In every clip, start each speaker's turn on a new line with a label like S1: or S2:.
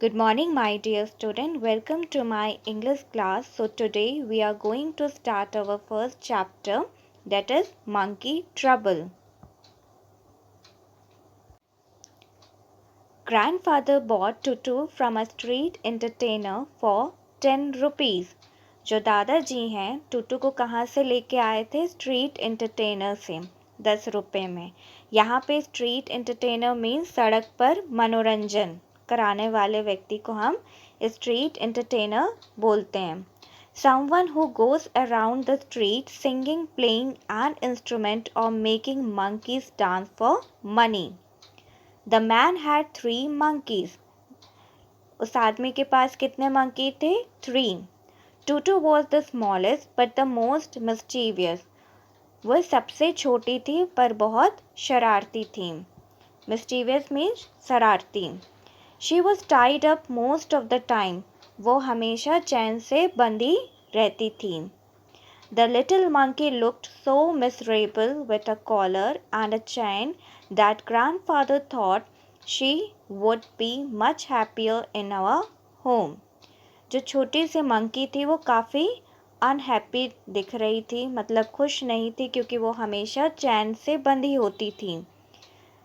S1: Good morning, my dear student. Welcome to my English class. So, today we are going to start our first chapter, that is Monkey Trouble. Grandfather bought Tutu from a street entertainer for 10 rupees. जो दादाजी हैं टूटू को कहाँ से लेके आए थे? Street entertainer से 10 रुपये में। यहाँ पे स्ट्रीट एंटरटेनर मीन्स सड़क पर मनोरंजन कराने वाले व्यक्ति को हम स्ट्रीट एंटरटेनर बोलते हैं। Someone who goes around the street singing, playing an instrument or making monkeys dance for money. The man had 3 monkeys. उस आदमी के पास कितने मंकी थे? 3. Tutu was the smallest but the most mischievous. वह सबसे छोटी थी पर बहुत शरारती थी। Mischievous means शरारती। She was tied up most of the time. वो हमेशा चैन से बंधी रहती थी। The little monkey looked so miserable with a collar and a chain that grandfather thought she would be much happier in our home. जो छोटी सी monkey थी वो काफ़ी अनहैप्पी दिख रही थी, मतलब खुश नहीं थी, क्योंकि वो हमेशा चैन से बंधी होती थी।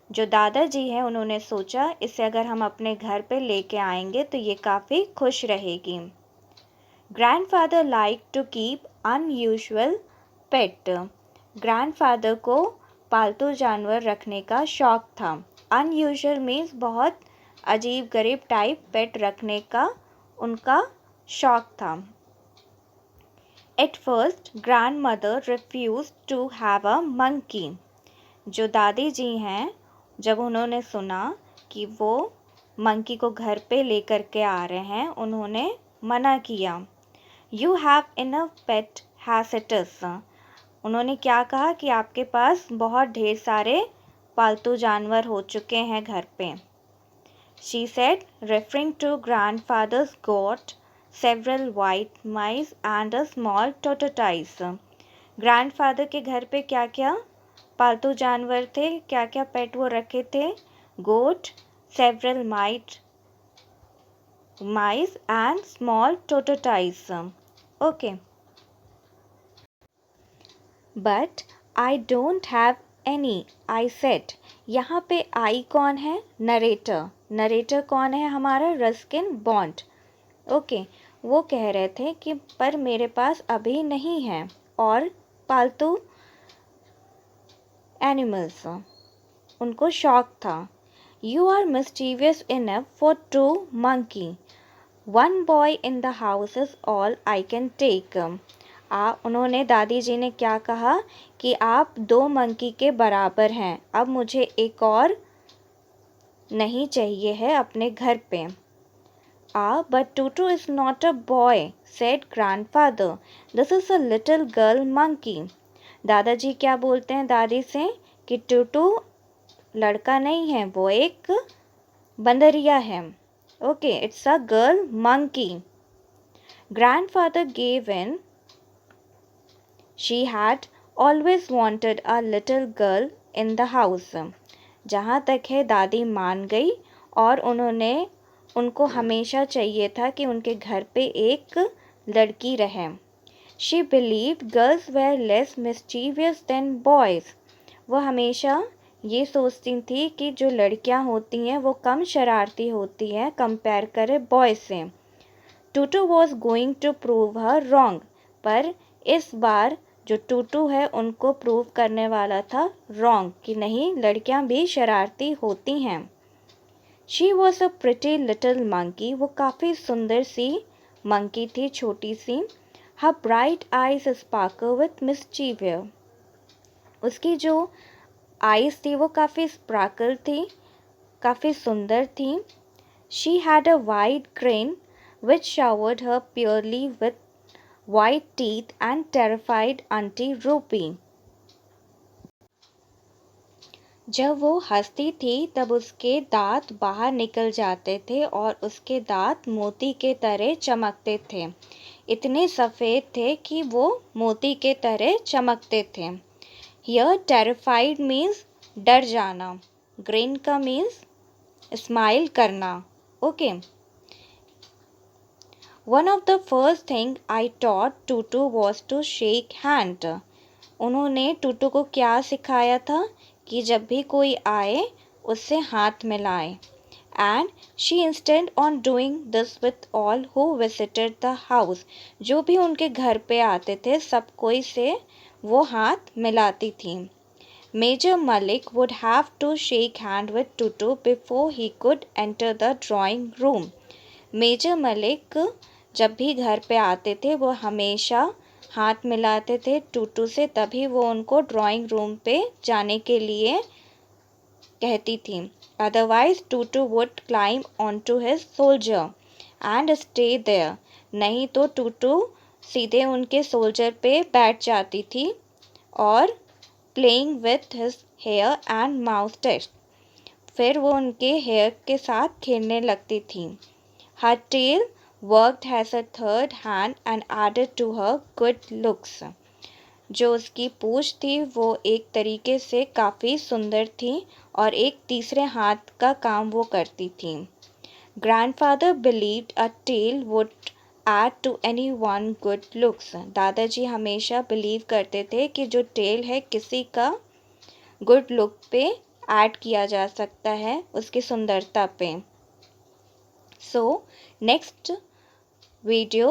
S1: जो दादाजी हैं उन्होंने सोचा इसे अगर हम अपने घर पे लेके आएंगे तो ये काफ़ी खुश रहेगी। Grandfather liked to keep unusual pet. Grandfather को पालतू जानवर रखने का शौक था। Unusual means बहुत अजीब गरीब टाइप पेट रखने का उनका शौक था। At first, grandmother refused to have a monkey. जो दादी जी हैं, जब उन्होंने सुना कि वो मंकी को घर पे लेकर के आ रहे हैं, उन्होंने मना किया। You have enough pet as it is. उन्होंने क्या कहा कि आपके पास बहुत ढेर सारे पालतू जानवर हो चुके हैं घर पे। She said, referring to grandfather's goat, several white mice and a small tortoise. Grandfather के घर पे क्या क्या पालतू जानवर थे, क्या क्या पेट वो रखे थे? Goat, several mice and small tortoise. Okay. But I don't have any, I said. यहाँ पे I कौन है? नरेटर। नरेटर कौन है हमारा? Ruskin bond. ओके, वो कह रहे थे कि पर मेरे पास अभी नहीं है और पालतू एनिमल्स, उनको शौक था। You are mischievous enough for 2 monkey. One boy in the house is all I can take. उन्होंने दादी जी ने क्या कहा कि आप 2 मंकी के बराबर हैं, अब मुझे एक और नहीं चाहिए है अपने घर पे। But Tutu is not a boy, said grandfather. This is a little girl monkey. दादाजी क्या बोलते हैं दादी से कि टूटू लड़का नहीं है, वो एक बंदरिया है। Okay, it's a girl monkey. Grandfather gave in. She had always wanted a little girl in the house. जहाँ तक है दादी मान गई और उनको हमेशा चाहिए था कि उनके घर पे एक लड़की रहे। She believed girls were less mischievous than boys. वो हमेशा ये सोचती थी कि जो लड़कियां होती हैं वो कम शरारती होती हैं कंपेयर करें बॉय से। Toto was going to prove her wrong, पर इस बार जो टूटू है उनको प्रूव करने वाला था रॉन्ग, कि नहीं लड़कियां भी शरारती होती हैं। She was a pretty little monkey. वो काफ़ी सुंदर सी मंकी थी, छोटी सी। हर ब्राइट आइज स्पार्कल विथ मिस्चीवियर. उसकी जो आइज थी वो काफ़ी स्पार्कल थी, काफ़ी सुंदर थी। She had a wide grain which showered her purely with white teeth and terrified Auntie Ruby. जब वो हंसती थी तब उसके दांत बाहर निकल जाते थे और उसके दांत मोती के तरह चमकते थे, इतने सफ़ेद थे कि वो मोती के तरह चमकते थे। Here terrified means डर जाना, grin का means स्माइल करना। Okay, One of the first thing I taught Tutu was to shake hand. उन्होंने टूटू को क्या सिखाया था कि जब भी कोई आए उससे हाथ मिलाए. And she insisted on doing this with all who visited the house. जो भी उनके घर पे आते थे सब कोई से वो हाथ मिलाती थी. Major Malik would have to shake hand with Tutu before he could enter the drawing room. Major Malik जब भी घर पे आते थे वो हमेशा हाथ मिलाते थे टूटू से, तभी वो उनको ड्राइंग रूम पे जाने के लिए कहती थी. Otherwise Toto would climb on to his shoulder and stay there. नहीं तो टूटू सीधे उनके सोल्जर पे बैठ जाती थी और playing with his hair and moustache. फिर वो उनके हेयर के साथ खेलने लगती थी. Her tail worked as a third hand and added to her good looks. जो उसकी पूँछ थी वो एक तरीके से काफ़ी सुंदर थी और एक तीसरे हाथ का काम वो करती थी. Grandfather believed a tail would add to anyone good looks. दादाजी हमेशा बिलीव करते थे कि जो टेल है किसी का गुड लुक पे ऐड किया जा सकता है उसकी सुंदरता पे. So next video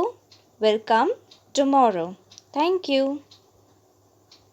S1: will come tomorrow. Thank you.